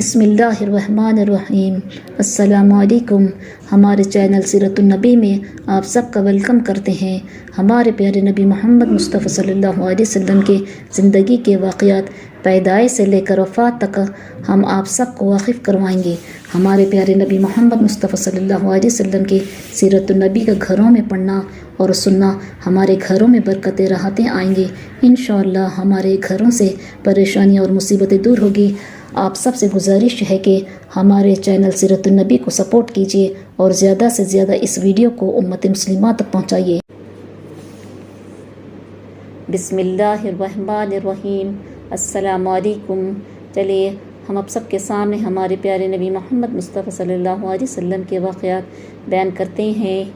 बिस्मिल्लाहिर्रहमानिर्रहीम। अस्सलामुअलैकुम। हमारे चैनल सीरतुन्नबी में आप सबका वेलकम करते हैं। हमारे प्यारे नबी मोहम्मद मुस्तफ़ा सल्लल्लाहु अलैहि वसल्लम के ज़िंदगी के वाक़यात पैदाइश से लेकर वफ़ात तक हम आप सबको वाकिफ़ करवाएंगे। हमारे प्यारे नबी मोहम्मद मुस्तफ़ा सल्लल्लाहु अलैहि वसल्लम के सीरतुन्नबी का घरों में पढ़ना और सुनना हमारे घरों में बरकतें राहतें आएंगे। इंशाअल्लाह हमारे घरों से परेशानियाँ और मुसीबतें दूर होगी। आप सबसे गुजारिश है कि हमारे चैनल सीरतुन्नबी को सपोर्ट कीजिए और ज़्यादा से ज़्यादा इस वीडियो को उम्मत मुस्लिमा तक पहुँचाइए। बिस्मिल्लाहिर्रहमानिर्रहीम। अस्सलामुअलैकुम। चलिए हम अब सबके सामने हमारे प्यारे नबी मोहम्मद मुस्तफ़ा सल्लल्लाहु अलैहि वसल्लम के वाक़यात बयान करते हैं।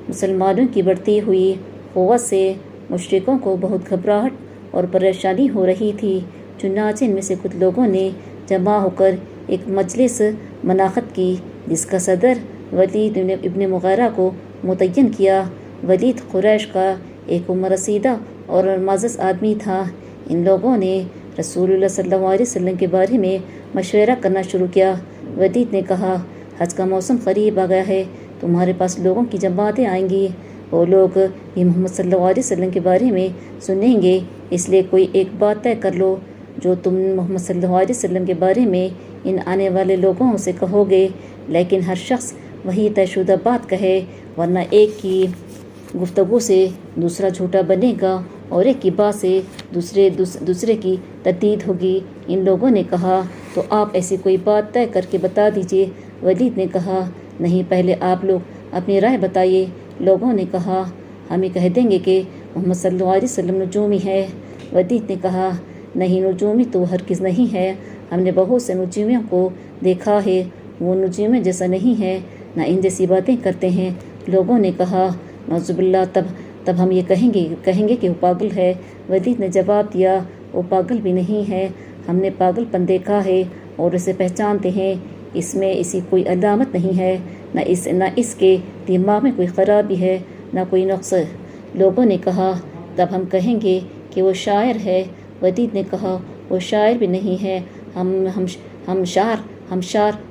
मुसलमानों की बढ़ती हुई क़ुव्वत से मुश्रिकों को बहुत घबराहट और परेशानी हो रही थी। चुनांचे इनमें से कुछ लोगों ने जमा होकर एक मजलिस मनाखत की, जिसका सदर वलीद इब्न मुग़ीरा को मुतय्यन किया। वलीद कुरैश का एक उम्र रसीदा और मुअज़्ज़ज़ आदमी था। इन लोगों ने रसूलुल्लाह सल्लल्लाहु अलैहि वसल्लम के बारे में मशवरा करना शुरू किया। वलीद ने कहा, हज का मौसम करीब आ गया है, तुम्हारे पास लोगों की जमातें आएंगी। वो लोग ये मोहम्मद सल्लल्लाहु अलैहि वसल्लम के बारे में सुनेंगे, इसलिए कोई एक बात तय कर लो जो तुम मोहम्मद सल्लल्लाहु अलैहि वसल्लम के बारे में इन आने वाले लोगों से कहोगे, लेकिन हर शख्स वही तयशुदा बात कहे, वरना एक की गुफ्तगू से दूसरा झूठा बनेगा और एक की बात से दूसरे की तर्दीद होगी। इन लोगों ने कहा, तो आप ऐसी कोई बात तय करके बता दीजिए। वलीद ने कहा, नहीं, पहले आप लोग अपनी राय बताइए। लोगों ने कहा, हम ये कह देंगे कि मोहम्मद सल्लल्लाहु अलैहि वसल्लम नजूमी है। वलीद ने कहा, नहीं, नजूमी तो हरगिज़ नहीं है, हमने बहुत से नजूमियों को देखा है, वो नजूमी जैसा नहीं है, ना इन जैसी बातें करते हैं। लोगों ने कहा, नौजुबिल्लाह, तब हम ये कहेंगे कि वो पागल है। वलीद ने जवाब दिया, वो पागल भी नहीं है, हमने पागलपन देखा है और उसे पहचानते हैं। इसमें इसी कोई अलामत नहीं है, ना इसके दिमाग में कोई ख़राबी है, ना कोई नुक्स। लोगों ने कहा, तब हम कहेंगे कि वो शायर है। वलीद ने कहा, वो शायर भी नहीं है, हम शार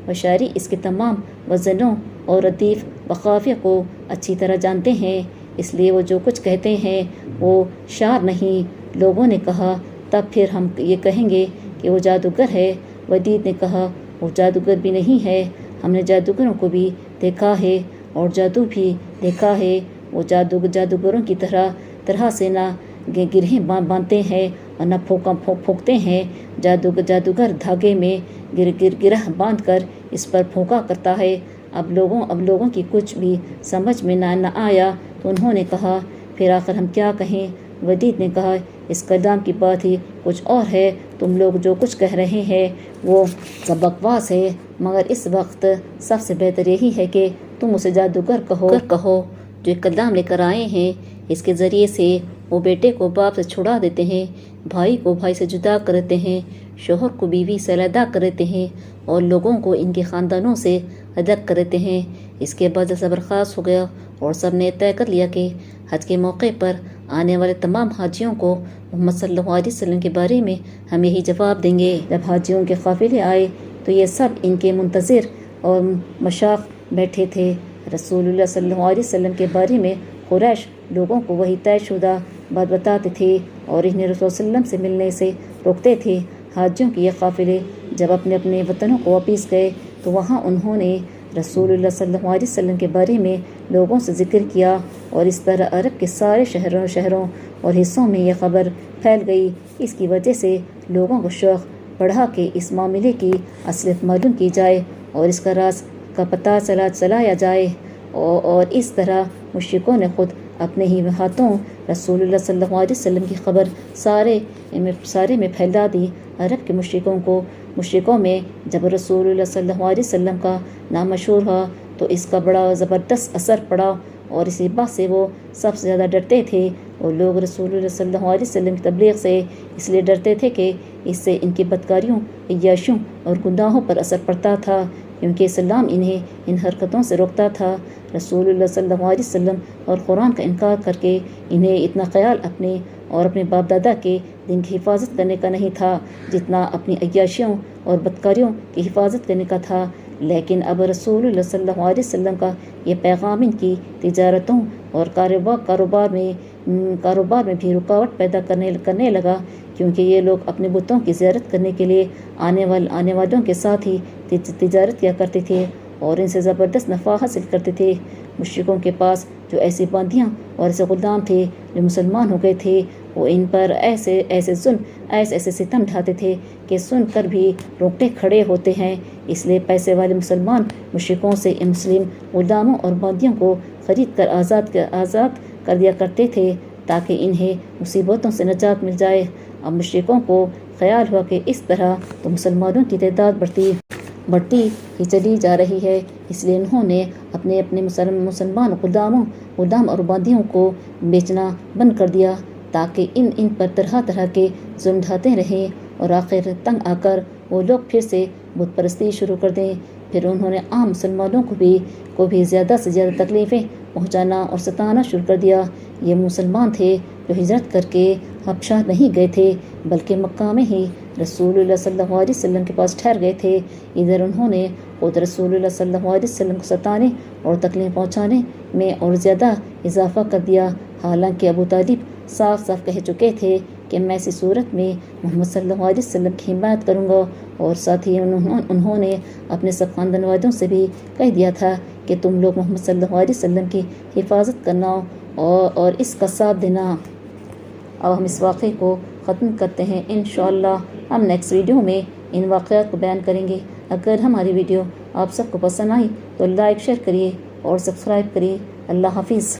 व शायरी इसके तमाम वज़नों और रदीफ़ व क़ाफ़िया को अच्छी तरह जानते हैं, इसलिए वो जो कुछ कहते हैं वो शार नहीं। लोगों ने कहा, तब फिर हम ये कहेंगे कि वो जादूगर है। वलीद ने कहा, वो जादूगर भी नहीं है, हमने जादूगरों को भी देखा है और जादू भी देखा है। वो जादूगरों की तरह से ना गिरहें बांधते हैं और न फूंकते हैं। जादूगर धागे में गिरह बांध कर इस पर फूंका करता है। अब लोगों की कुछ भी समझ में न आया तो उन्होंने कहा, फिर आखिर हम क्या कहें। वलीद ने कहा, इस कलाम की बात ही कुछ और है, तुम लोग जो कुछ कह रहे हैं वो सब बकवास है, मगर इस वक्त सबसे बेहतर यही है कि तुम उसे जादूगर कहो जो कलाम लेकर आए हैं। इसके ज़रिए से वो बेटे को बाप से छुड़ा देते हैं, भाई को भाई से जुदा कर देते हैं, शोहर को बीवी से अलहदा कर देते हैं और लोगों को इनके ख़ानदानों से अलग कर देते हैं। इसके बाद सब बर्खास्त हो गया और सब ने तय कर लिया कि हज के मौके पर आने वाले तमाम हाजियों को मोहम्मद सल्लल्लाहु अलैहि वसल्लम के बारे में हम यही जवाब देंगे। जब हाजियों के काफ़िले आए तो ये सब इनके मुंतज़िर और मशाइख़ बैठे थे। रसूलुल्लाह सल्लल्लाहु अलैहि वसल्लम के बारे में कुरैश लोगों को वही तयशुदा बात बताते थे और इन्हें रसूल सल्लम से मिलने से रोकते थे। हाजियों के ये काफ़िले जब अपने अपने वतनों को वापस गए तो वहाँ उन्होंने रसूलुल्लाह सल्लल्लाहु अलैहि वसल्लम के बारे में लोगों से ज़िक्र किया और इस तरह अरब के सारे शहरों और हिस्सों में यह खबर फैल गई। इसकी वजह से लोगों को शौक़ बढ़ा के इस मामले की असलियत मालूम की जाए और इसका राज का पता चलाया जाए और इस तरह मुश्रिकों ने ख़ुद अपने ही हाथों रसूलुल्लाह सल्लल्लाहु अलैहि वसल्लम की खबर सारे में फैला दी। अरब के मुश्रिकों में जब रसूलुल्लाह सल्लल्लाहु अलैहि वसल्लम का नाम मशहूर हुआ तो इसका बड़ा ज़बरदस्त असर पड़ा और इसी बात से वो सबसे ज़्यादा डरते थे। और लोग रसूलुल्लाह सल्लल्लाहु अलैहि वसल्लम की तबलीग से इसलिए डरते थे कि इससे इनकी बदकारियों, अय्याशियों और गुनाहों पर असर पड़ता था, क्योंकि इस्लाम इन्हें इन हरकतों से रोकता था। रसूलुल्लाह सल्लल्लाहु अलैहि वसल्लम और कुरान का इनकार करके इन्हें इतना ख्याल अपने और अपने बाप दादा के दिन की हिफाजत करने का नहीं था जितना अपनी अय्याशियों اور بدکاریوں کی حفاظت کرنے کا تھا، لیکن اب رسول اللہ صلی اللہ علیہ وسلم کا یہ پیغام ان کی تجارتوں اور کاروبار میں بھی رکاوٹ پیدا کرنے لگا، کیونکہ یہ لوگ اپنے بتوں کی زیارت کرنے کے لیے آنے والوں کے ساتھ ہی تجارت کیا کرتے تھے اور ان سے زبردست نفع حاصل کرتے تھے۔ مشرکوں کے پاس جو ایسی باندیاں اور ایسے غلام تھے جو مسلمان ہو گئے تھے، وہ ان پر ایسے ستم ڈھاتے تھے کہ سن کر بھی رونگٹے کھڑے ہوتے ہیں۔ اس لیے پیسے والے مسلمان مشرکوں سے ان مسلم غلاموں اور باندیوں کو خرید کر آزاد کر دیا کرتے تھے تاکہ انہیں مصیبتوں سے نجات مل جائے۔ اب مشرکوں کو خیال ہوا کہ اس طرح تو مسلمانوں کی تعداد بڑھتی ہی چلی جا رہی ہے، اس لیے انہوں نے اپنے مسلمان غلام اور باندیوں کو بیچنا بند کر دیا تاکہ ان پر طرح طرح کے ظلم ڈھاتے رہیں اور آخر تنگ آ کر وہ لوگ پھر سے بت پرستی شروع کر دیں۔ پھر انہوں نے عام مسلمانوں کو بھی زیادہ سے زیادہ تکلیفیں پہنچانا اور ستانا شروع کر دیا۔ یہ مسلمان تھے جو ہجرت کر کے حبشہ نہیں گئے تھے بلکہ مکہ میں ہی رسول اللہ صلی اللہ علیہ وسلم کے پاس ٹھہر گئے تھے۔ ادھر انہوں نے خود رسول اللہ صلی اللہ علیہ وسلم کو ستانے اور تکلیف پہنچانے میں اور زیادہ اضافہ کر دیا، حالانکہ ابو طالب صاف کہہ چکے تھے کہ میں ایسی صورت میں محمد صلی اللہ علیہ وسلم کی حمایت کروں گا، اور ساتھ ہی انہوں نے اپنے سب خاندان والوں سے بھی کہہ دیا تھا کہ تم لوگ محمد صلی اللہ علیہ وسلم کی حفاظت کرنا اور اس کا ساتھ دینا۔ اب ہم اس واقعے کو ختم کرتے ہیں، انشاءاللہ ہم نیکسٹ ویڈیو میں ان واقعات کو بیان کریں گے۔ اگر ہماری ویڈیو آپ سب کو پسند آئی تو لائک شیئر کریے اور سبسکرائب کریے۔ اللہ حافظ۔